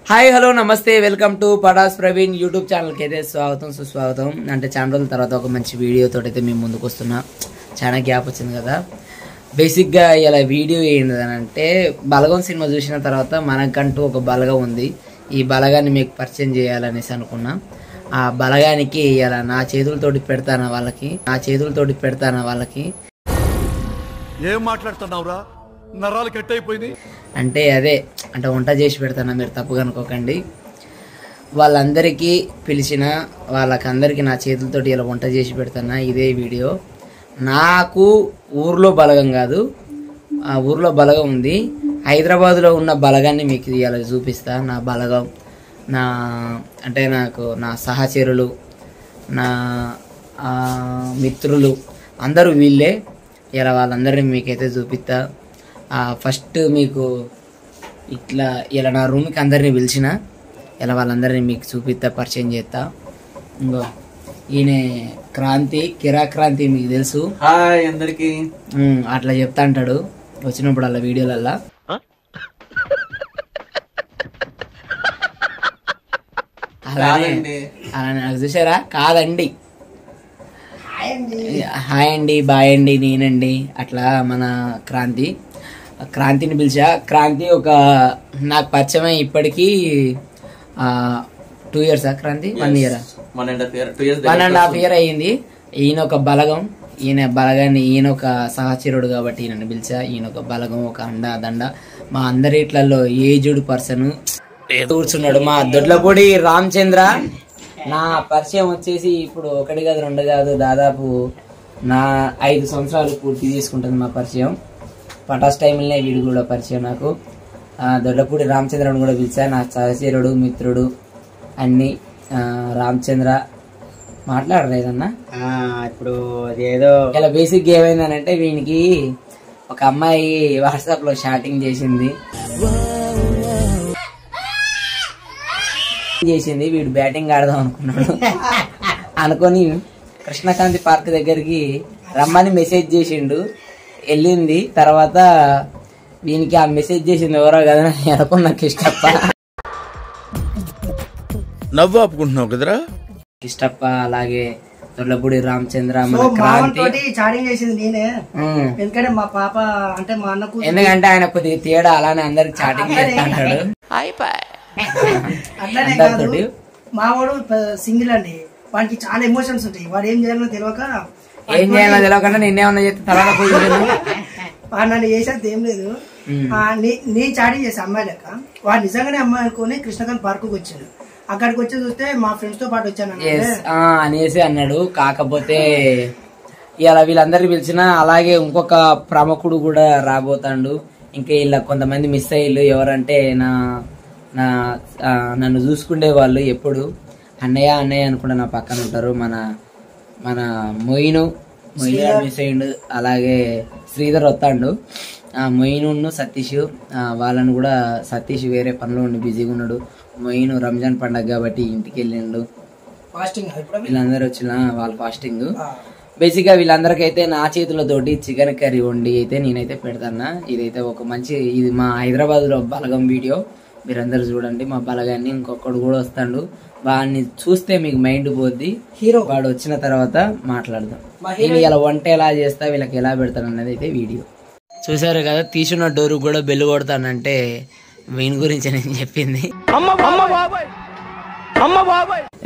Hi hello నమస్తే welcome to Patas Praveen YouTube ఛానల్కి అయితే స్వాగతం సుస్వాగతం. అంటే చాలా రోజుల తర్వాత ఒక మంచి వీడియోతో అయితే మేము ముందుకు వస్తున్నా. చాలా గ్యాప్ వచ్చింది కదా. బేసిక్గా ఇలా వీడియో ఏంటంటే బలగం సినిమా చూసిన తర్వాత మనకంటూ ఒక బలగం ఉంది. ఈ బలగాన్ని మీకు పరిచయం చేయాలనేసి అనుకున్నా. ఆ బలగానికి ఇలా నా చేతులతోటి పెడతాను వాళ్ళకి ఏం మాట్లాడుతున్నావురా? నరాలు కట్ అయిపోయింది. అంటే అంటే వంట చేసి పెడతాను, మీరు తప్పుగా అనుకోకండి. వాళ్ళందరికీ పిలిచిన వాళ్ళకందరికీ నా చేతులతోటి ఇలా వంట చేసి పెడతాను. ఇదే వీడియో. నాకు ఊర్లో బలగం కాదు, ఆ ఊర్లో బలగం ఉంది. హైదరాబాద్లో ఉన్న బలగాన్ని మీకు ఇలా చూపిస్తా. నా బలగం నాకు నా సహచరులు, నా మిత్రులు అందరూ వీళ్ళే. ఇలా వాళ్ళందరినీ మీకైతే చూపిస్తా. ఫస్ట్ మీకు ఇలా నా రూమ్కి అందరినీ పిలిచిన ఇలా వాళ్ళందరినీ మీకు చూపిస్తా, పరిచయం చేస్తా. ఇంకో ఈయన క్రాంతి, కిరాక్రాంతి, మీకు తెలుసు. హాయ్ అందరికి. అట్లా చెప్తా అంటాడు వచ్చినప్పుడు అలా వీడియోలల్లా. అలానే నాకు చూసారా? కాదండి, హాయ్ అండి, బాయ్ అండి, నేనండి. అట్లా మన క్రాంతిని పిలిచా. క్రాంతి నాకు పరిచయం ఇప్పటికీ 2 years. క్రాంతి 1 year, 1.5 year అయ్యింది. ఈయన ఒక బలగం, ఈయన ఒక సహచరుడు కాబట్టి ఈయనని పిలిచా. ఈయన ఒక బలగం, ఒక అండ దండ. మా అందరిట్లలో ఏజ్డ్ పర్సన్ కూర్చున్నాడు మా దొడ్లపూడి రామచంద్ర. నా పరిచయం వచ్చేసి ఇప్పుడు 1 కాదు 2 కాదు, దాదాపు నా 5 సంవత్సరాలు పూర్తి చేసుకుంటుంది మా పరిచయం. పటాస్ టైంలోనే వీడు కూడా పరిచయం నాకు. దొడ్లపూడి రామచంద్రను కూడా పిలిచా, నా సహచరుడు, మిత్రుడు అన్ని. రామచంద్ర మాట్లాడలేదన్నా. ఇప్పుడు ఏదో ఇలా బేసిక్ ఏమైందనంటే వీనికి ఒక అమ్మాయి వాట్సాప్ లో చాటింగ్ చేసింది. వీడు బ్యాటింగ్ ఆడదాం అనుకొని కృష్ణకాంతి పార్క్ దగ్గరికి రమ్మని మెసేజ్ చేసిండు. వెళ్ళింది. తర్వాత వీనికి ఆ మెసేజ్ చేసింది ఎవరో కదా అనుకున్నా, కిష్టప్ప. నవ్వు ఆపుకుంటున్నావు కదరా కిష్టప్ప, అలాగే దొడ్లపూడి రామచంద్ర, మన క్రాంతి. చాటింగ్ చేసింది నేనే. ఎందుకంటే మా పాప అంటే మా అన్నకు, ఎందుకంటే ఆయన కొద్దిగా తేడా అలానే అందరికి చాటింగ్ చేస్తాడు. అట్లానే కాదు, మా వాడు సింగిల్ అండి. వాడికి చాలా ఎమోషన్స్ ఉంటాయి. వాడు ఏం చేయాలో తెలియకుండా నిన్నేమన్నా చెప్తే తర్వాత వాడు నన్ను చేసేది ఏం లేదు. నేను చాటింగ్ చేసే అమ్మాయి లెక్క. వాడు నిజంగానే అమ్మాయి అనుకుని కృష్ణకాంత్ పార్క్ వచ్చాడు. అక్కడికి వచ్చి చూస్తే మా ఫ్రెండ్స్ తో పాటు వచ్చాను అనేసి అన్నాడు. కాకపోతే ఇలా వీళ్ళందరికీ పిలిచిన, అలాగే ఇంకొక ప్రముఖుడు కూడా రాబోతాడు. ఇంకా ఇలా కొంతమంది మిస్ అయ్యిళ్ళు. ఎవరంటే నన్ను చూసుకునే వాళ్ళు ఎప్పుడు అన్నయ్య అనుకుంటే నా పక్కన ఉంటారు. మన మొయిను మిస్ అయ్యిండు. అలాగే శ్రీధర్ వస్తాడు. మొయిను సతీష్, వాళ్ళను కూడా సతీష్ వేరే పనిలో ఉండి బిజీగా ఉన్నాడు. మొయిను రంజాన్ పండగ కాబట్టి ఇంటికి వెళ్ళిండు. వీళ్ళందరూ వచ్చిన వాళ్ళ ఫాస్టింగ్. బేసిక్ గా వీళ్ళందరికైతే నా చేతులతోటి చికెన్ కర్రీ వండి అయితే నేనైతే పెడతాను. ఇదైతే ఇది మా హైదరాబాద్ లో బలగం వీడియో. మీరందరూ చూడండి మా బలగాన్ని. ఇంకొకడు కూడా వస్తాడు. వాడిని చూస్తే మీకు మైండ్ పోద్ది. హీరో వాడు వచ్చిన తర్వాత మాట్లాడదాం. నేను ఇలా వంట ఎలా చేస్తా, వీళ్ళకి ఎలా పెడతాను అన్నది అయితే వీడియో. చూసారు కదా, తీసున్న డోరు కూడా బెల్లు కొడతానంటే వీని గురించి నేను చెప్పింది.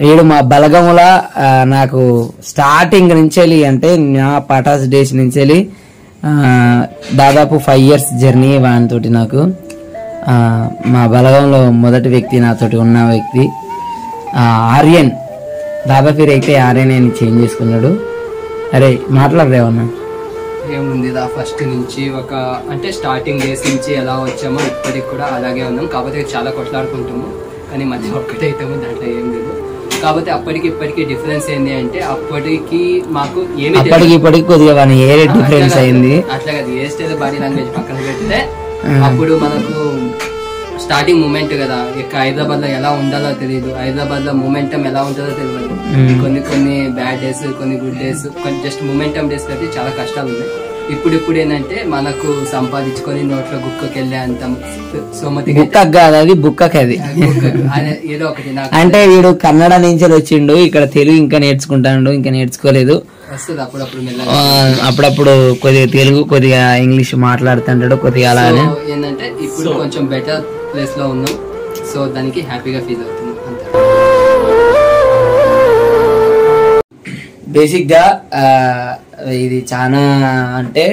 వీడు మా బలగముల నాకు స్టార్టింగ్ నుంచి అంటే నా పటాస్ డేస్ నుంచి దాదాపు 5 years జర్నీ వానితోటి. నాకు మా బలగంలో మొదటి వ్యక్తి నాతోటి ఉన్న వ్యక్తి ఆర్యన్. దాదా పేరు అయితే ఆర్యన్ అని చేంజ్ చేసుకున్నాడు. అరే మాట్లాడరేవన్నా? ఏముంది, ఫస్ట్ నుంచి అంటే స్టార్టింగ్ డేస్ నుంచి ఎలా వచ్చామో ఇప్పటికి కూడా అలాగే ఉన్నాం. కాకపోతే చాలా కొట్లాడుకుంటాము, కానీ మధ్య ఒక్కటైతాము, దాంట్లో ఏం లేదు. కాకపోతే అప్పటికి ఇప్పటికి డిఫరెన్స్ ఏంటి అంటే, అప్పటికి మాకు ఇప్పటికి కొద్దిగా డిఫరెన్స్ అయింది. అట్లా కదా, ఏ స్టేజ్ బాడీ లాంగ్వేజ్ పక్కన పెడితే అప్పుడు మనకు స్టార్టింగ్ మూమెంట్ కదా. ఇక హైదరాబాద్ లో ఎలా ఉండాలో తెలియదు, హైదరాబాద్ లో మూమెంటం ఎలా ఉంటుందో తెలియదు. కొన్ని బ్యాడ్ డేస్, కొన్ని గుడ్ డేస్, కొన్ని జస్ట్ మూమెంటం డేస్ అయితే చాలా కష్టాలు ఉన్నాయి. ఇప్పుడు ఏంటంటే మనకు సంపాదించుకొని నోట్లో గుక్కకెళ్ళే అంత సోమతి బుక్కకు కాదు అది బుక్కకి అది ఏదో ఒకటి నాకు అంటే వీడు కన్నడ నుంచి వచ్చిండు ఇక్కడ తెలుగు ఇంకా నేర్చుకుంటాడు ఇంకా నేర్చుకోలేదు వస్తుంది అప్పుడప్పుడు మెల్లగా. అప్పుడప్పుడు కొద్దిగా తెలుగు కొద్దిగా ఇంగ్లీష్ మాట్లాడుతుంటాడు కొద్దిగా అలానే So, ఏంటంటే ఇప్పుడు కొంచెం బెటర్ ప్లేస్ లో ఉన్నాం. సో దానికి హ్యాపీగా ఫీల్ అవుతున్నాం అంతే. బేసిక్ గా ఇది చాలా అంటే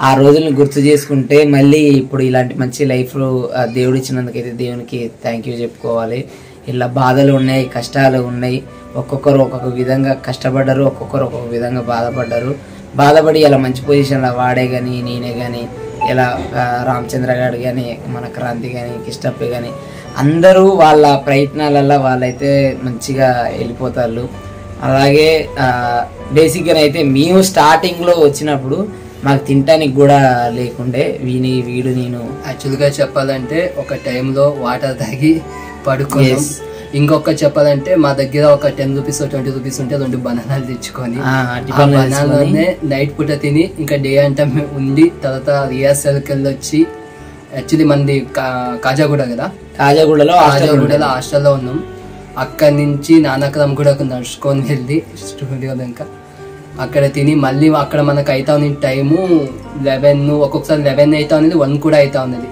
ఆ రోజుల్ని గుర్తు చేసుకుంటే మళ్ళీ ఇప్పుడు ఇలాంటి మంచి లైఫ్ దేవుడు ఇచ్చినందుకైతే దేవునికి థ్యాంక్ యూ చెప్పుకోవాలి. ఇలా బాధలు ఉన్నాయి, కష్టాలు ఉన్నాయి, ఒక్కొక్కరు ఒక్కొక్క విధంగా కష్టపడ్డారు, ఒక్కొక్కరు ఒక్కొక్క విధంగా బాధపడి ఇలా మంచి పొజిషన్లో వాడే కానీ నేనే కానీ ఇలా రామచంద్ర గారు కానీ మన క్రాంతి కానీ కిష్టప్ప కానీ అందరూ వాళ్ళ ప్రయత్నాలల్లో వాళ్ళైతే మంచిగా వెళ్ళిపోతారు. అలాగే బేసిక్గా అయితే మేము స్టార్టింగ్లో వచ్చినప్పుడు మాకు తినటానికి కూడా లేకుండే వీడు నేను యాక్చువల్గా చెప్పాలంటే ఒక టైంలో వాటర్ తాగి పడుకున్నాం. ఇంకొక చెప్పాలంటే మా దగ్గర ఒక 10 రూపీస్ 20 రూపీస్ ఉంటే 2 బనానాలు తెచ్చుకొని ఆ బనానాలోనే నైట్ పూట తిని ఇంకా డే అంతా ఉండి తర్వాత రిహార్సల్కి వెళ్ళి వచ్చి యాక్చువల్లీ మంది కాజాగూడ కదా, కాజాగూడలో హాస్టల్లో ఉన్నాం. అక్కడి నుంచి నానక్రమ్ కూడా నడుచుకొని వెళ్ళి స్టూడియో దాకా అక్కడ తిని మళ్ళీ అక్కడ మనకు అవుతా ఉంది టైము 11, ఒక్కొక్కసారి 11 అవుతా ఉన్నది, 1 కూడా అవుతా ఉన్నది.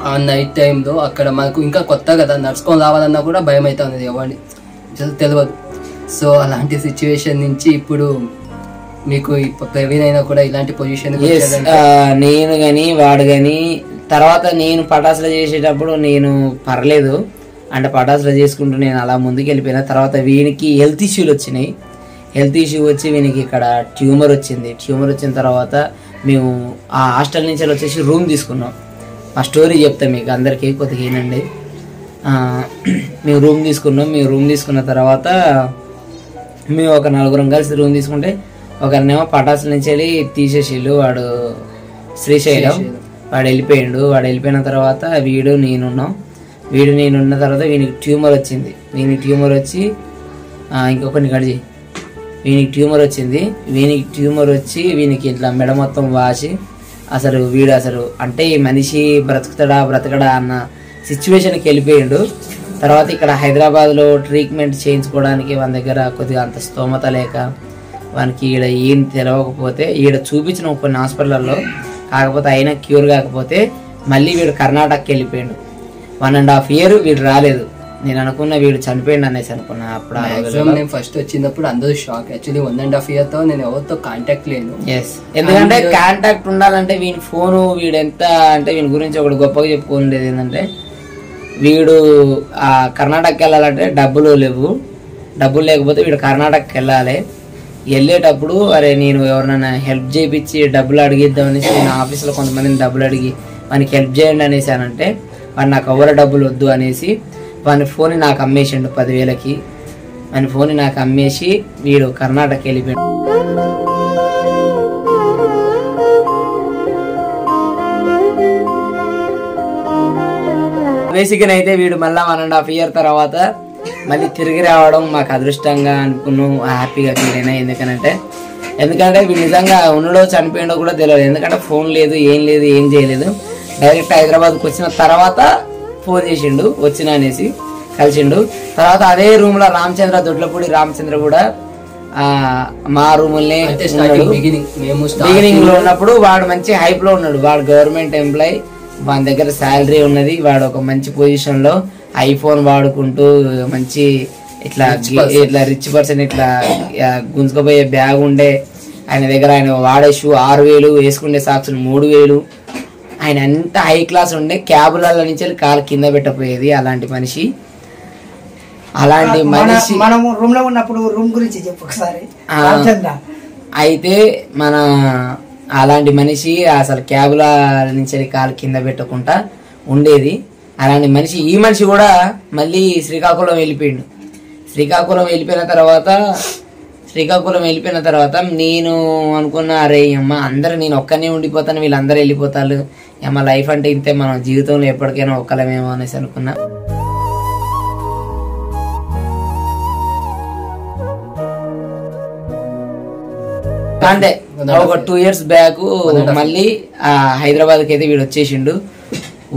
ఆ నైట్ టైంలో అక్కడ మనకు ఇంకా కొత్త కదా, నడుచుకొని రావాలన్నా కూడా భయం అవుతా ఉన్నది, ఎవరిని తెలియదు. సో అలాంటి సిచ్యువేషన్ నుంచి ఇప్పుడు మీకు ప్రవీణ్ అయినా కూడా ఇలాంటి పొజిషన్ నేను కానీ వాడు కానీ తర్వాత నేను పటాసులు చేసేటప్పుడు నేను పర్లేదు అంటే పటాసులు చేసుకుంటూ నేను అలా ముందుకు వెళ్ళిపోయిన తర్వాత వీనికి హెల్త్ ఇష్యూలు వచ్చినాయి. హెల్త్ ఇష్యూ వచ్చి వీనికి ఇక్కడ ట్యూమర్ వచ్చింది. ట్యూమర్ వచ్చిన తర్వాత మేము ఆ హాస్టల్ నుంచి వచ్చేసి రూమ్ తీసుకున్నాం. ఆ స్టోరీ చెప్తాం మీకు అందరికీ కొద్దిగా ఏనండి. మేము రూమ్ తీసుకున్నాం. మేము రూమ్ తీసుకున్న తర్వాత మేము ఒక 4 కలిసి రూమ్ తీసుకుంటే ఒకరినేమో పటాసుల నుంచి వెళ్ళి తీసేసిళ్ళు. వాడు శ్రీశైలం వాడు వెళ్ళిపోయాడు. వాడు వెళ్ళిపోయిన తర్వాత వీడు నేనున్న తర్వాత వీనికి ట్యూమర్ వచ్చింది. వీనికి ట్యూమర్ వచ్చి ఇంకొకరిని కడిచి వీనికి ట్యూమర్ వచ్చింది. వీనికి ట్యూమర్ వచ్చి వీనికి ఇట్లా మెడ మొత్తం వాసి అసలు వీడు అసలు అంటే ఈ మనిషి బ్రతకడా అన్న సిచ్యువేషన్కి వెళ్ళిపోయాడు. తర్వాత ఇక్కడ హైదరాబాద్లో ట్రీట్మెంట్ చేయించుకోవడానికి మన దగ్గర కొద్దిగా అంత స్తోమత లేక వానికి ఈడ ఏం తెలియకపోతే ఈడ చూపించిన కొన్ని హాస్పిటల్లో కాకపోతే అయినా క్యూర్ కాకపోతే మళ్ళీ వీడు కర్ణాటకకి వెళ్ళిపోయాడు. 1.5 year వీడు రాలేదు. నేను అనుకున్న వీడు చనిపోయింది అనేసి అనుకున్నా. అప్పుడు నేను ఫస్ట్ వచ్చినప్పుడు అందరూ షాక్. యాక్చువల్లీ 1.5 year తో నేను ఎవరితో కాంటాక్ట్ లేను. ఎందుకంటే కాంటాక్ట్ ఉండాలంటే వీని ఫోను వీడు ఎంత అంటే వీని గురించి ఒకటి గొప్పగా చెప్పుకునేది ఏంటంటే వీడు ఆ కర్ణాటకకి వెళ్ళాలంటే డబ్బులు లేకపోతే వీడు కర్ణాటకకి వెళ్ళాలి. వెళ్ళేటప్పుడు అరే నేను ఎవరినైనా హెల్ప్ చేయించి డబ్బులు అడిగిద్దాం అనేసి నేను ఆఫీస్లో కొంతమందిని డబ్బులు అడిగి వానికి హెల్ప్ చేయండి అనేసి అంటే వాడు నాకు ఎవరు డబ్బులు వద్దు అనేసి వాని ఫోన్ నాకు అమ్మేసిండు 10,000కి. వాని ఫోన్ నాకు అమ్మేసి వీడు కర్ణాటకకి వెళ్ళిపోయాడు. బేసిక్గా అయితే వీడు మళ్ళీ 1.5 year తర్వాత మళ్ళీ తిరిగి రావడం మాకు అదృష్టంగా అనుకున్నాం, హ్యాపీగా ఫీల్ అయినా. ఎందుకంటే వీడు నిజంగా ఉన్నాడో చనిపోయిండో కూడా తెలియదు. ఎందుకంటే ఫోన్ లేదు, ఏం చేయలేదు. డైరెక్ట్ హైదరాబాద్కి వచ్చిన తర్వాత ఫోన్ చేసిండు వచ్చిన అనేసి కలిసిండు. తర్వాత అదే రూమ్లో దొడ్లపూడి రామచంద్ర కూడా మా రూముల్నే బిగినింగ్ లో ఉన్నప్పుడు వాడు మంచి హైప్ లో ఉన్నాడు. వాడు గవర్నమెంట్ ఎంప్లాయీ, వాని దగ్గర శాలరీ ఉన్నది. వాడు ఒక మంచి పొజిషన్ లో ఐఫోన్ వాడుకుంటూ మంచి ఇట్లా రిచ్ పర్సన్ ఇట్లా గుంజుకపోయే బ్యాగ్ ఉండే ఆయన దగ్గర. ఆయన వాడే షూ 6,000, వేసుకుండే సాక్సులు 3,000. ఆయన అంత హై క్లాస్ ఉండే. క్యాబులలో నుంచి కాలు కింద పెట్టపోయేది అలాంటి మనిషి. మనం రూమ్ లో ఉన్నప్పుడు రూమ్ గురించి చెప్పు ఒకసారి. అయితే మన అలాంటి మనిషి అసలు క్యాబుల నుంచి కాలు కింద పెట్టకుండా ఉండేది. అలాంటి మనిషి ఈ మనిషి కూడా మళ్ళీ శ్రీకాకుళం వెళ్ళిపోయిండు. శ్రీకాకుళం వెళ్ళిపోయిన తర్వాత నేను అనుకున్నా అరే అమ్మ అందరూ నేను ఒక్కనే ఉండిపోతాను, వీళ్ళందరూ వెళ్ళిపోతారు, అమ్మ లైఫ్ అంటే ఇంతే, మనం జీవితంలో ఎప్పటికైనా ఒక్కలేమేమో అనేసి అనుకున్నా. అంటే ఒక 2 years బ్యాక్ మళ్ళీ హైదరాబాద్కి అయితే వీడు వచ్చేసిండు.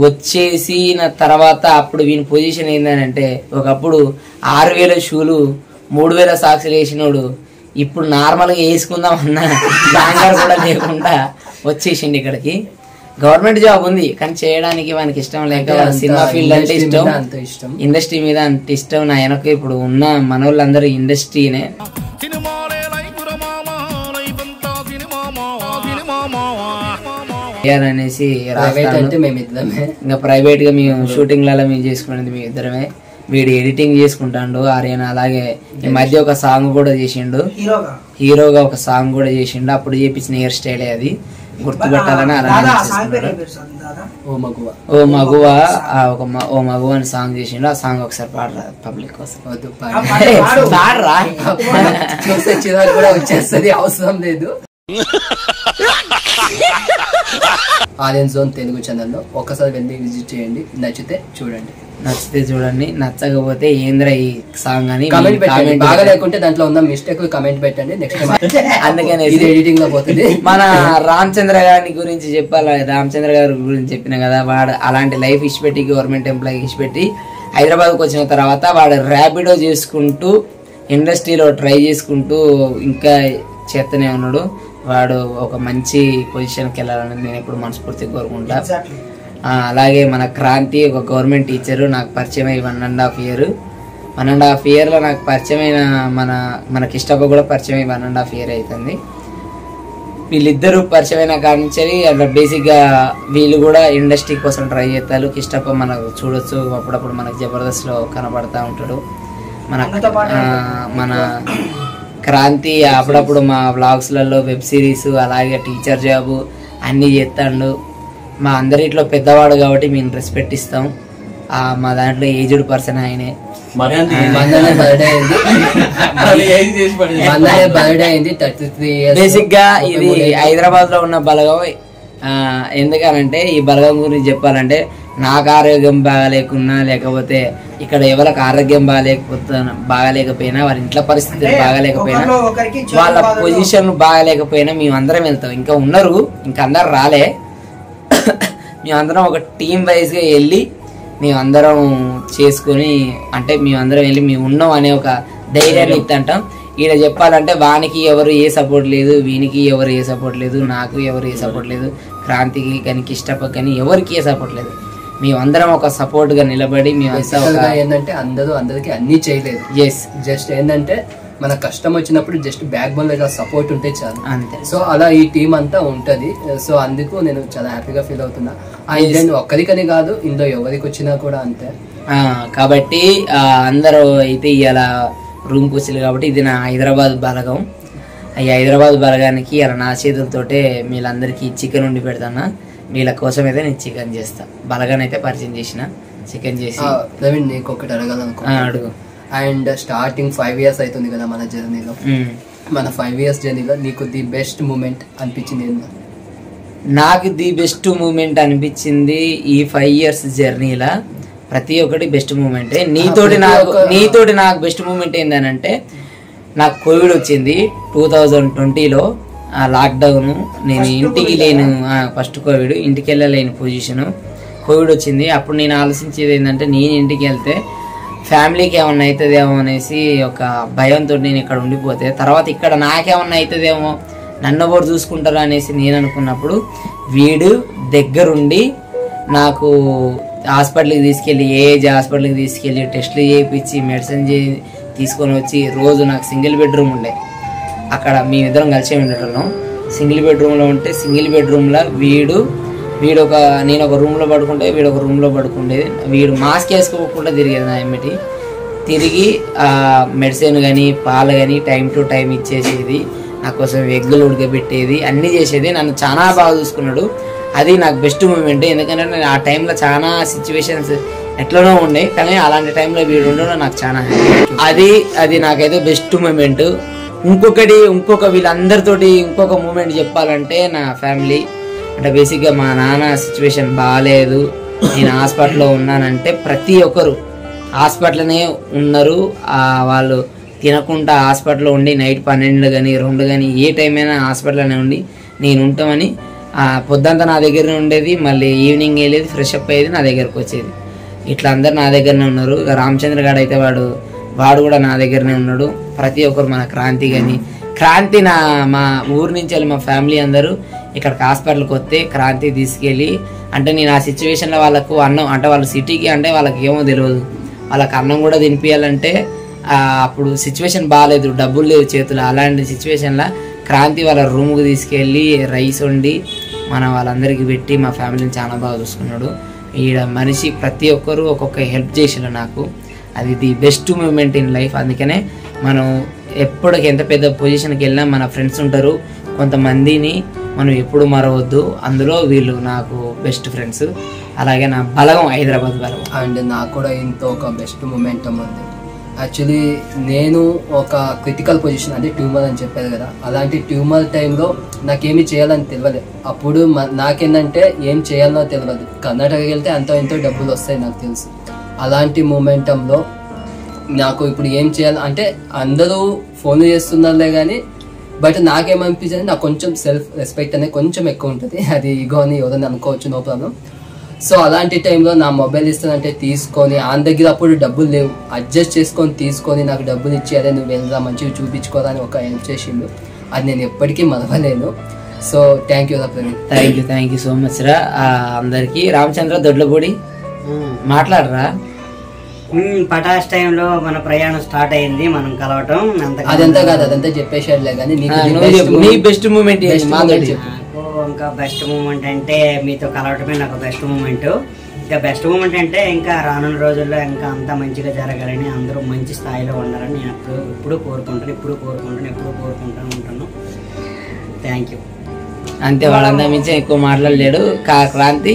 వచ్చేసిన తర్వాత అప్పుడు వీని పొజిషన్ ఏంటంటే ఒకప్పుడు 6,000 షూలు 3,000 సాక్స్లు వేసినోడు ఇప్పుడు నార్మల్గా వేసుకుందాం అన్న బ్యాంగర్ కూడా లేకుండా వచ్చేసిండు ఇక్కడికి. గవర్నమెంట్ జాబ్ ఉంది కానీ చేయడానికి వానికి ఇష్టం లేక సినిమా ఫీల్డ్ అంటే ఇష్టం, ఇండస్ట్రీ మీద అంత ఇష్టం. నా వెనక ఇప్పుడు ఉన్న మనోళ్ళందరూ ఇండస్ట్రీనే అనేసి ఇంకా ప్రైవేట్ గా మేము షూటింగ్లలో మేము చేసుకునేది మేము ఇద్దరమే. వీడు ఎడిటింగ్ చేసుకుంటాడు ఆర్యన. అలాగే ఈ మధ్య ఒక సాంగ్ కూడా చేసిండు, హీరోగా ఒక సాంగ్ కూడా చేసిండు. అప్పుడు చేపించిన హెయిర్ స్టైల్ అది గుర్తుపెట్టాలని అలా ఓ మగువ ఓ మగువ అని సాంగ్ చేసిండు. ఆ సాంగ్ ఒకసారి పాడరా పబ్లిక్ కోసం. పాడరా కూడా వచ్చేస్తుంది, అవసరం లేదు. ఆలియన్ జోన్ తెలుగు ఛానల్లో ఒకసారి వెళ్ళి విజిట్ చేయండి, నచ్చితే చూడండి. నచ్చకపోతే ఏంద్రా ఈ సాంగ్ అని కామెంట్ పెట్టండి. బాగా లేకుంటే దాంట్లో ఉన్న మిస్టేక్ కామెంట్ పెట్టండి. నెక్స్ట్ అందుకనే ఎడిటింగ్ లో పోతుంది. మన రామచంద్ర గారి గురించి చెప్పాలి. రామచంద్ర గారి గురించి చెప్పిన కదా, వాడు అలాంటి లైఫ్ ఇచ్చిపెట్టి గవర్నమెంట్ ఎంప్లాయీ ఇచ్చిపెట్టి హైదరాబాద్కి వచ్చిన తర్వాత వాడు ర్యాపిడో చేసుకుంటూ ఇండస్ట్రీలో ట్రై చేసుకుంటూ ఇంకా చేస్తూనే ఉన్నాడు. వాడు ఒక మంచి పొజిషన్కి వెళ్ళాలని నేను ఎప్పుడు మనస్ఫూర్తిగా కోరుకుంటా. అలాగే మన క్రాంతి ఒక గవర్నమెంట్ టీచరు నాకు పరిచయం అయ్యి 1.5 year నాకు పరిచయమైన మన కిష్టప్ప కూడా పరిచయం అయ్యి 1.5 year అవుతుంది. వీళ్ళిద్దరూ పరిచయమైన కాడి నుంచి అట్లా బేసిక్గా వీళ్ళు కూడా ఇండస్ట్రీ కోసం ట్రై చేస్తారు. కిష్టప్ప మనకు చూడొచ్చు, అప్పుడప్పుడు మనకు జబర్దస్త్లో కనబడతా ఉంటాడు. మన క్రాంతి అప్పుడప్పుడు మా వ్లాగ్స్లలో వెబ్ సిరీస్ అలాగే టీచర్ జాబ్ అన్నీ చేస్తాడు. మా అందరిట్లో పెద్దవాడు కాబట్టి మేము రెస్పెక్ట్ ఇస్తాం. మా దాంట్లో ఏజ్డ్ పర్సన్ ఆయనే. బేసిక్ గా ఇది హైదరాబాద్ లో ఉన్న బలగం. ఎందుకనంటే ఈ బలగం గురించి చెప్పాలంటే నాకు ఆరోగ్యం బాగాలేకున్నా లేకపోతే ఇక్కడ ఎవరికి ఆరోగ్యం బాగాలేకపోయినా వారి ఇంట్లో పరిస్థితులు బాగాలేకపోయినా వాళ్ళ పొజిషన్ బాగాలేకపోయినా మేమందరం వెళ్తాం. ఇంకా ఉన్నారు, ఇంకా అందరు రాలే. మేమందరం ఒక టీం వైజ్ గా వెళ్ళి మేమందరం చేసుకుని అంటే మేమందరం వెళ్ళి మేము ఉన్నాం అనే ఒక ధైర్యాన్ని ఇస్తుంటాం. ఈడ చెప్పాలంటే వానికి ఎవరు ఏ సపోర్ట్ లేదు, వీనికి ఎవరు ఏ సపోర్ట్ లేదు, నాకు ఎవరు ఏ సపోర్ట్ లేదు, క్రాంతికి కానీ కిష్టప్ప కానీ ఎవరికి ఏ సపోర్ట్ లేదు. మేమందరం ఒక సపోర్ట్ గా నిలబడి ఏంటంటే అందరికి అన్ని చేయలేదు. జస్ట్ ఏంటంటే మన కష్టం వచ్చినప్పుడు జస్ట్ బ్యాక్ బోన్ లో సపోర్ట్ ఉంటే చాలు అంతే. సో అలా ఈ టీం అంతా ఉంటది. సో అందుకు నేను చాలా హ్యాపీగా ఫీల్ అవుతున్నా. నేను ఒక్కరికని కాదు, ఇందులో ఎవరికి వచ్చినా కూడా అంతే. కాబట్టి అందరూ అయితే ఇలా రూమ్ కూర్చులు కాబట్టి ఇది నా హైదరాబాద్ బలగం. ఈ హైదరాబాద్ బలగానికి ఇలా నా చేతులతోటే వీళ్ళందరికీ చికెన్ వండి పెడతాను. వీళ్ళ కోసం అయితే నేను చికెన్ చేస్తా. బలగాన్ని అయితే పరిచయం చేసిన చికెన్ చేసి. ప్రవీణ్ నీకు ఒకటి అడుగు. అండ్ స్టార్టింగ్ 5 years అవుతుంది కదా మన జర్నీలో. మన 5 years జర్నీలో నీకు ది బెస్ట్ మూమెంట్ అనిపించింది ఏంటో? నాకు ది బెస్ట్ మూమెంట్ అనిపించింది ఈ 5 years జర్నీలా ప్రతి ఒక్కటి బెస్ట్ మూమెంటే. నీతోటి నాకు బెస్ట్ మూమెంట్ ఏంటంటే నాకు కోవిడ్ వచ్చింది 2020లో. లాక్డౌన్, నేను ఇంటికి లేను. ఫస్ట్ కోవిడ్, ఇంటికి వెళ్ళలేని పొజిషను. కోవిడ్ వచ్చింది. అప్పుడు నేను ఆలోచించేది ఏంటంటే నేను ఇంటికి వెళ్తే ఫ్యామిలీకి ఏమన్నా అవుతుందేమో అనేసి ఒక భయంతో నేను ఇక్కడ ఉండిపోతే తర్వాత ఇక్కడ నాకేమన్నా అవుతుందేమో, నన్ను ఎవరు చూసుకుంటారు అనేసి నేను అనుకున్నప్పుడు వీడు దగ్గరుండి నాకు హాస్పిటల్కి తీసుకెళ్ళి హాస్పిటల్కి తీసుకెళ్ళి టెస్టులు చేయించి మెడిసిన్ తీసుకొని వచ్చి రోజు నాకు సింగిల్ బెడ్రూమ్ ఉండే. అక్కడ మేమిద్దరం కలిసే ఉండేటోళ్ళం. సింగిల్ బెడ్రూమ్లో ఉంటే సింగిల్ బెడ్రూమ్లో నేను ఒక రూమ్లో పడుకుంటే వీడు ఒక రూమ్లో పడుకుండేది. వీడు మాస్క్ వేసుకోకుండా తిరిగేది నా ఎమ్మటి. తిరిగి మెడిసిన్ కానీ పాలు కానీ టైం టు టైం ఇచ్చేసేది, నా కోసం ఎగ్గులు ఉడకబెట్టేది, అన్నీ చేసేది. నన్ను చాలా బాగా చూసుకున్నాడు. అది నాకు బెస్ట్ మూమెంట్. ఎందుకంటే నేను ఆ టైంలో చాలా సిచ్యువేషన్స్ ఎట్లనో ఉండే, కానీ అలాంటి టైంలో వీడు ఉండడం నాకు చాలా అది నాకైతే బెస్ట్ మూమెంట్. ఇంకొక వీళ్ళందరితోటి ఇంకొక మూమెంట్ చెప్పాలంటే నా ఫ్యామిలీ అంటే బేసిక్గా మా నాన్న సిచ్యువేషన్ బాగాలేదు, నేను హాస్పిటల్లో ఉన్నానంటే ప్రతి ఒక్కరు హాస్పిటల్నే ఉన్నారు. వాళ్ళు తినకుండా హాస్పిటల్లో ఉండి నైట్ 12 కానీ 2 కానీ ఏ టైం అయినా హాస్పిటల్లోనే ఉండి నేను ఉంటామని పొద్దంతా నా దగ్గరనే ఉండేది, మళ్ళీ ఈవినింగ్ వెళ్ళేది, ఫ్రెష్ అప్ అయ్యేది, నా దగ్గరకు వచ్చేది. ఇట్లా అందరు నా దగ్గరనే ఉన్నారు. ఇక రామచంద్ర గారు అయితే వాడు కూడా నా దగ్గరనే ఉన్నాడు. ప్రతి ఒక్కరు మన క్రాంతి మా ఊరు నుంచి వెళ్ళి మా ఫ్యామిలీ అందరూ ఇక్కడికి హాస్పిటల్కి వస్తే క్రాంతి తీసుకెళ్ళి, అంటే నేను ఆ సిచ్యువేషన్లో వాళ్ళకు అన్నం, అంటే వాళ్ళ సిటీకి అంటే వాళ్ళకి ఏమో తెలియదు, వాళ్ళకి అన్నం కూడా తినిపించాలంటే అప్పుడు సిచ్యువేషన్ బాగాలేదు, డబ్బులు లేవు చేతులు. అలాంటి సిచ్యువేషన్లో క్రాంతి వాళ్ళ రూమ్కి తీసుకెళ్ళి రైస్ వండి వాళ్ళందరికీ పెట్టి మా ఫ్యామిలీని చాలా బాగా చూసుకున్నాడు. ఈడ మనిషి ప్రతి ఒక్కరు ఒక్కొక్క హెల్ప్ చేసినారు నాకు. అది the best moment in life. అందుకనే మనం ఎప్పటికి ఎంత పెద్ద పొజిషన్కి వెళ్ళినా మన ఫ్రెండ్స్ ఉంటారు, కొంతమందిని మనం ఎప్పుడు మరవద్దు. అందులో వీళ్ళు నాకు బెస్ట్ ఫ్రెండ్స్. అలాగే నా బలగం హైదరాబాద్ బలగం. అండ్ నాకు కూడా ఇంత ఒక బెస్ట్ మూమెంటం ఉంది. యాక్చువల్లీ నేను ఒక క్రిటికల్ పొజిషన్, అంటే ట్యూమర్ అని చెప్పారు కదా, అలాంటి ట్యూమర్ టైంలో నాకేమీ చేయాలని తెలియదు. అప్పుడు నాకేంటంటే ఏం చేయాలనో తెలియదు. కర్ణాటకకి వెళ్తే అంతో ఎంతో డబ్బులు వస్తాయి నాకు తెలుసు. అలాంటి మూమెంటంలో నాకు ఇప్పుడు ఏం చేయాలి అంటే అందరూ ఫోన్ చేస్తున్నారులే కానీ, బట్ నాకేమనిపించింది, నాకు కొంచెం సెల్ఫ్ రెస్పెక్ట్ అనేది కొంచెం ఎక్కువ ఉంటుంది. అది ఈగో అని ఎవరైనా అనుకోవచ్చు, నో ప్రాబ్లం. సో అలాంటి టైంలో నా మొబైల్ ఇస్తానంటే తీసుకొని, ఆయన దగ్గర అప్పుడు డబ్బులు లేవు, అడ్జస్ట్ చేసుకొని తీసుకొని నాకు డబ్బులు ఇచ్చి అదే నువ్వు వెళ్దా మంచిగా చూపించుకోవాలని ఒక హెల్ప్ చేసిండు. అది నేను ఎప్పటికీ మరవలేను. సో థ్యాంక్ యూ రా Praveen. Thank you so much రా అందరికి. రామచంద్ర దొడ్లపూడి మాట్లాడరా. పటాస్ టైంలో మన ప్రయాణం స్టార్ట్ అయింది, మనం కలవటం అదంతా కాదు, అదంతా చెప్పేసాడులే కానీ నీ బెస్ట్ మూమెంట్ ఇంకా బెస్ట్ మూమెంట్ అంటే మీతో కలవటమే నాకు బెస్ట్ మూమెంట్. ఇంకా బెస్ట్ మూమెంట్ అంటే ఇంకా రానున్న రోజుల్లో ఇంకా అంతా మంచిగా జరగాలని, అందరూ మంచి స్థాయిలో ఉండాలని నేను ఎప్పుడు కోరుకుంటాను ఉంటాను. Thank you. అంతే, వాళ్ళంతా మించి ఎక్కువ మాట్లాడలేడు. క్రాంతి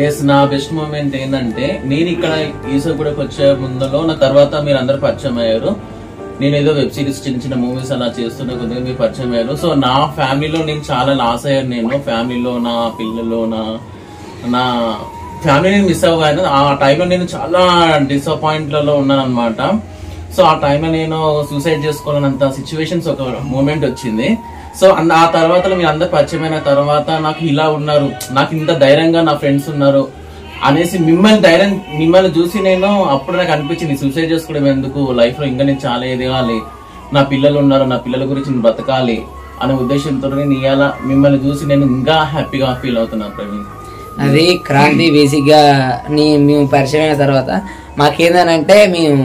ఎస్, నా బెస్ట్ మూమెంట్ ఏంటంటే నేను ఇక్కడ ఈసగూడకు వచ్చే ముందులో నా తర్వాత మీరు అందరు పరిచయం అయ్యారు. నేను ఏదో వెబ్ సిరీస్ చిన్న మూవీస్ అలా చేస్తున్న కొద్దిగా మీరు పరిచయం అయ్యారు. సో నా ఫ్యామిలీలో నేను చాలా లాస్ అయ్యాను. నేను ఫ్యామిలీలో నా పిల్లలు నా ఫ్యామిలీని మిస్ అవ్వగాను. ఆ టైంలో నేను చాలా డిసప్పాయింట్లలో ఉన్నాను అనమాట. సో ఆ టైంలో నేను సూసైడ్ చేసుకోవాలన్నంత సిచ్యువేషన్స్ ఒక మూమెంట్ వచ్చింది. సో ఆ తర్వాత మీరు అందరు పరిచయమైన తర్వాత నాకు ఇలా ఉన్నారు, నాకు ఇంత ధైర్యంగా నా ఫ్రెండ్స్ ఉన్నారు అనేసి మిమ్మల్ని చూసి నేను అప్పుడు నాకు అనిపించింది సూసైడ్ చేసుకోవడం ఎందుకు, లైఫ్ లో ఇంకా నేను చాలా ఎదగాలి, నా పిల్లలు ఉన్నారు, నా పిల్లల గురించి నేను బ్రతకాలి అనే ఉద్దేశంతో నేను ఇవాళ మిమ్మల్ని చూసి నేను ఇంకా హ్యాపీగా ఫీల్ అవుతున్నాను ప్రవీణ్. అది క్రాంతి బేసిక్ గా మేము పరిచయం అయిన తర్వాత మాకేందనంటే మేము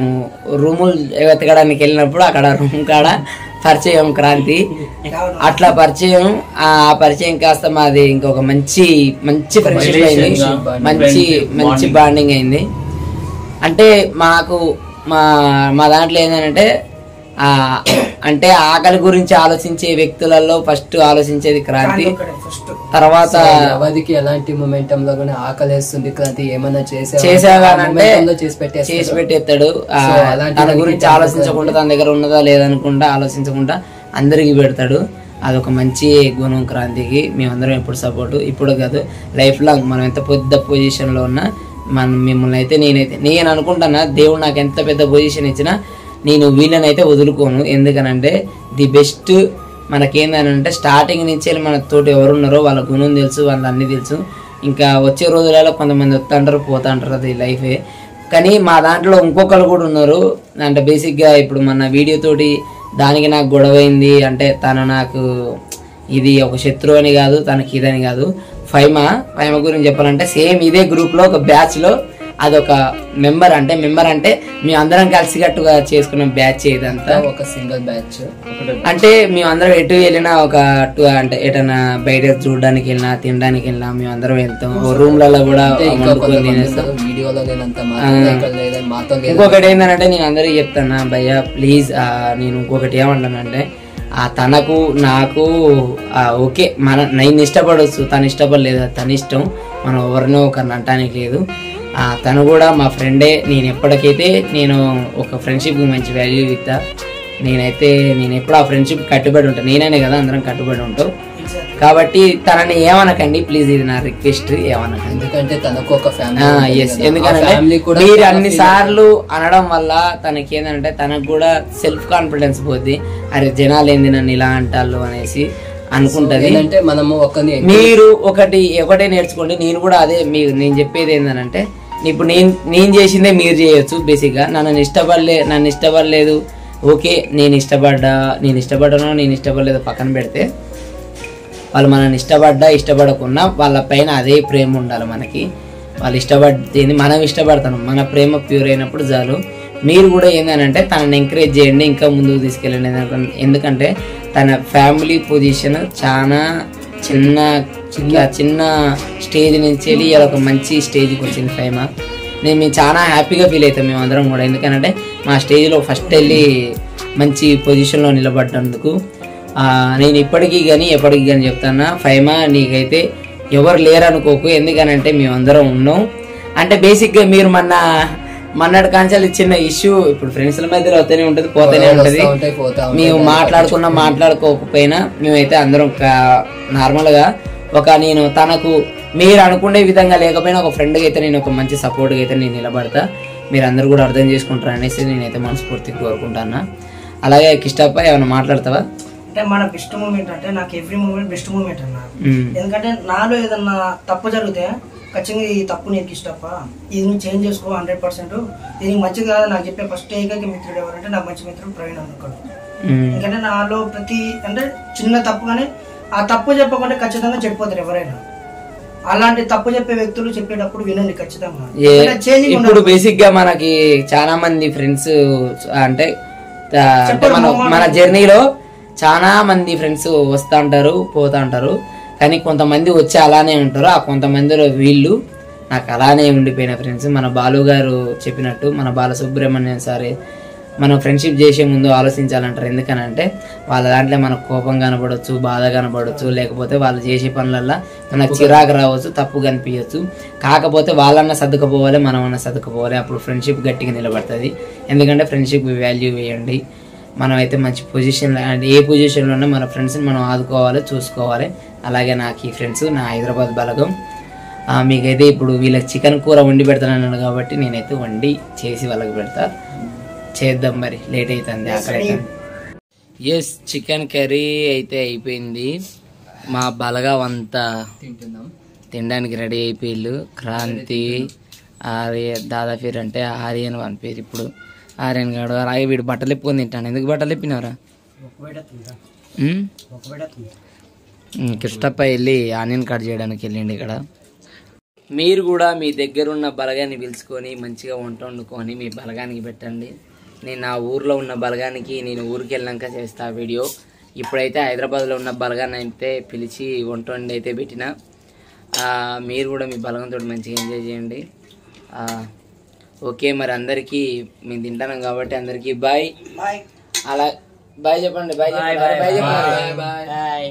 రూములు వెతకడానికి వెళ్ళినప్పుడు అక్కడ రూమ్ కాడ పరిచయం క్రాంతి. అట్లా పరిచయం, ఆ పరిచయం కాస్త మాది ఇంకొక మంచి ఫ్రెండ్షిప్ అయింది, మంచి బాండింగ్ అయింది. అంటే మాకు మా దాంట్లో ఏంటంటే అంటే ఆకలి గురించి ఆలోచించే వ్యక్తులలో ఫస్ట్ ఆలోచించేది క్రాంతి. తర్వాత ఎవరికి ఎలాంటి మొమెంటం లో ఆకలిస్తుంది క్రాంతి ఏమన్నా చేసేవాడంటే చేసి పెట్టేస్తాడు. తన గురించి ఆలోచించకుండా, తన దగ్గర ఉన్నదా లేదనుకుంటా ఆలోచించకుండా అందరికి పెడతాడు. అదొక మంచి గుణం క్రాంతికి. మేమందరం ఎప్పుడు సపోర్టు, ఇప్పుడు కాదు లైఫ్ లాంగ్. మనం ఎంత పెద్ద పొజిషన్ లో ఉన్నా మిమ్మల్ని అయితే నేను అనుకుంటున్నా, దేవుడు నాకు ఎంత పెద్ద పొజిషన్ ఇచ్చినా నేను వీళ్ళని అయితే వదులుకోను. ఎందుకనంటే ది బెస్ట్ మనకేందనంటే స్టార్టింగ్ నుంచి మన తోటి ఎవరున్నారో వాళ్ళ గుణం తెలుసు, వాళ్ళ అన్నీ తెలుసు. ఇంకా వచ్చే రోజులలో కొంతమంది వస్తుంటారు పోతుంటారు, అది లైఫే. కానీ మా దాంట్లో ఇంకొకరు కూడా ఉన్నారు. అంటే బేసిక్గా ఇప్పుడు మన వీడియో తోటి దానికి నాకు గొడవ అయింది. అంటే తను నాకు ఇది ఒక శత్రువు అని కాదు, తనకి ఇదని కాదు. ఫైమా గురించి చెప్పాలంటే సేమ్ ఇదే గ్రూప్లో ఒక బ్యాచ్లో అదొక మెంబర్ అంటే మేము అందరం కలిసికట్టుగా చేసుకున్న బ్యాచ్ ఇదంతా. ఒక సింగిల్ బ్యాచ్ అంటే మేము అందరం ఎటు వెళ్ళినా అంటే ఎటన్నా బయట చూడడానికి వెళ్ళినా తినడానికి వెళ్ళినా మేము అందరం వెళ్తాం. రూమ్లలో కూడా ఇంకొకటి ఏంటంటే నేను అందరికి చెప్తాను, భయ్యా ప్లీజ్ నేను ఇంకొకటి ఏమంటానంటే తనకు నాకు ఓకే నేను ఇష్టపడవచ్చు, తను ఇష్టపడలేదు, తన ఇష్టం. మనం ఎవరినో ఒకరిని అంటానికి లేదు. తను కూడా మా ఫ్రెండే. నేను ఎప్పటికైతే నేను ఒక ఫ్రెండ్షిప్కి మంచి వాల్యూ ఇస్తా. నేను ఎప్పుడు ఆ ఫ్రెండ్షిప్ కట్టుబడి ఉంటాను. నేననే కదా అందరం కట్టుబడి ఉంటాం కాబట్టి తనని ఏమనకండి ప్లీజ్, ఇది నా రిక్వెస్ట్, ఏమనకండి. ఎందుకంటే తనకు ఒక ఎందుకంటే మీరు అన్ని సార్లు అనడం వల్ల తనకి ఏంటంటే తనకు కూడా సెల్ఫ్ కాన్ఫిడెన్స్ పోద్ది. అరే జనాలు ఏంది నన్ను ఇలా అంటారు అనేసి అనుకుంటది. మనము మీరు ఒకటే నేర్చుకోండి. నేను కూడా అదే నేను చెప్పేది ఏంటంటే ఇప్పుడు నేను చేసిందే మీరు చేయొచ్చు. బేసిక్ గా నన్ను ఇష్టపడలేదు ఓకే, నేను ఇష్టపడ్డానో నేను ఇష్టపడలేదు పక్కన పెడితే, వాళ్ళు మనల్ని ఇష్టపడకున్నా వాళ్ళ పైన అదే ప్రేమ ఉండాలి మనకి. వాళ్ళు ఇష్టపడింది మనం ఇష్టపడతాం, మన ప్రేమ ప్యూర్ అయినప్పుడు చాలు. మీరు కూడా ఏంటంటే తనని ఎంకరేజ్ చేయండి, ఇంకా ముందుకు తీసుకెళ్ళండి. ఎందుకంటే తన ఫ్యామిలీ పొజిషన్ చాలా చిన్న స్టేజ్ నుంచి వెళ్ళి ఒక మంచి స్టేజ్కి వచ్చింది ఫైమా. మేము చాలా హ్యాపీగా ఫీల్ అవుతాం మేమందరం కూడా. ఎందుకంటే మా స్టేజ్లో ఫస్ట్ వెళ్ళి మంచి పొజిషన్లో నిలబడ్డందుకు నేను ఎప్పటికీ కానీ చెప్తాను, ఫైమా నీకైతే ఎవరు లేరనుకోకు. ఎందుకనంటే మేమందరం ఉన్నాం. అంటే బేసిక్గా మీరు మొన్నటి కాంచాలి చిన్న ఇష్యూ ఇప్పుడు ఫ్రెండ్స్ల మధ్యలో అవుతూనే ఉంటుంది, పోతూనే ఉంటుంది. మేము మాట్లాడుకోకపోయినా మేమైతే అందరం నార్మల్గా నేను తనకు మీరు అనుకునే విధంగా లేకపోయినా ఒక ఫ్రెండ్గా అయితే నేను ఒక మంచి సపోర్ట్గా అయితే నేను నిలబడతా. మీరు అందరూ కూడా అర్థం చేసుకుంటారు అనేసి నేనైతే మనస్ఫూర్తిగా కోరుకుంటాను. అలాగే కిష్టప్ప ఏమైనా మాట్లాడతావా? అంటే మన బెస్ట్ మూమెంట్ అంటే నాకు ఎవ్రీ మూమెంట్ బెస్ట్ మూమెంట్ అన్న. ఎందుకంటే నాలో ఏదన్నా తప్పు జరిగితే ఖచ్చితంగా ఈ తప్పు నీకు ఇష్టప్ప, ఇది నువ్వు చేంజ్ చేసుకో 100%, దీనికి మంచిది కాదు నాకు చెప్పే ఫస్ట్ ఏకైక మిత్రుడు ఎవరంటే నాకు మంచి మిత్రుడు ప్రవీణ్ అనుకోడు. ఎందుకంటే నాలో ప్రతి అంటే చిన్న తప్పు కానీ ఆ తప్పు చెప్పకుండా ఖచ్చితంగా చెప్పిపోతారు ఎవరైనా. అలాంటి తప్పు చెప్పే వ్యక్తులు చెప్పేటప్పుడు వినండి ఖచ్చితంగా. ఇప్పుడు బేసిక్ గా మనకి చాలా మంది ఫ్రెండ్స్ అంటే మన జర్నీలో చాలా మంది ఫ్రెండ్స్ వస్తూ ఉంటారు పోతా ఉంటారు, కానీ కొంతమంది వచ్చి అలానే ఉంటారు. ఆ కొంతమందిలో వీళ్ళు నాకు అలానే ఉండిపోయిన ఫ్రెండ్స్. మన బాలు గారు చెప్పినట్టు మన బాలసుబ్రహ్మణ్యం సార్ మనం ఫ్రెండ్షిప్ చేసే ముందు ఆలోచించాలంటారు. ఎందుకనంటే వాళ్ళ దాంట్లో మనకు కోపం కనబడవచ్చు, బాధ కనబడవచ్చు, లేకపోతే వాళ్ళు చేసే పనులల్లో మనకు చిరాకు రావచ్చు, తప్పు కనిపించవచ్చు. కాకపోతే వాళ్ళన్నా సర్దుకుపోవాలి, మనమన్నా సర్దుకుపోవాలి. అప్పుడు ఫ్రెండ్షిప్ గట్టిగా నిలబడుతుంది. ఎందుకంటే ఫ్రెండ్షిప్ వాల్యూ వేయండి. మనం అయితే మంచి పొజిషన్లో అంటే ఏ పొజిషన్లోనే మన ఫ్రెండ్స్ని మనం ఆదుకోవాలి, చూసుకోవాలి. అలాగే నాకు ఈ ఫ్రెండ్స్ నా హైదరాబాద్ బలగం. మీకైతే ఇప్పుడు వీళ్ళకి చికెన్ కూర వండి పెడతానన్నాను కాబట్టి నేనైతే వండి చేసి వాళ్ళకి పెడతా. చేద్దాం మరి, లేట్ అవుతుంది ఆకలి. ఎస్, చికెన్ కర్రీ అయితే అయిపోయింది. మా బలగం అంతా తినడానికి రెడీ అయిపోయిళ్ళు. క్రాంతి దాదాపీర్ అంటే ఆర్యన్ వన్ పేరు. ఇప్పుడు ఆర్యన్ గాడు అలాగే వీడు బట్టలు ఇప్పుకొని తింటాను. ఎందుకు బట్టలు ఇప్పినవరా? కృష్ణప్ప వెళ్ళి ఆనియన్ కట్ చేయడానికి వెళ్ళిండి. ఇక్కడ మీరు కూడా మీ దగ్గరున్న బలగాన్ని పిలుచుకొని మంచిగా వంట వండుకొని మీ బలగానికి పెట్టండి. నేను నా ఊర్లో ఉన్న బలగానికి నేను ఊరికి వెళ్ళాక చేస్తా వీడియో. ఇప్పుడైతే హైదరాబాద్లో ఉన్న బలగాన్ని అయితే పిలిచి వంట వండి అయితే పెట్టిన. మీరు కూడా మీ బలగంతో మంచిగా ఎంజాయ్ చేయండి. ఓకే మరి అందరికీ మేము తింటాను కాబట్టి అందరికీ బాయ్. అలా బాయ్ చెప్పండి. బాయ్ చెప్పండి.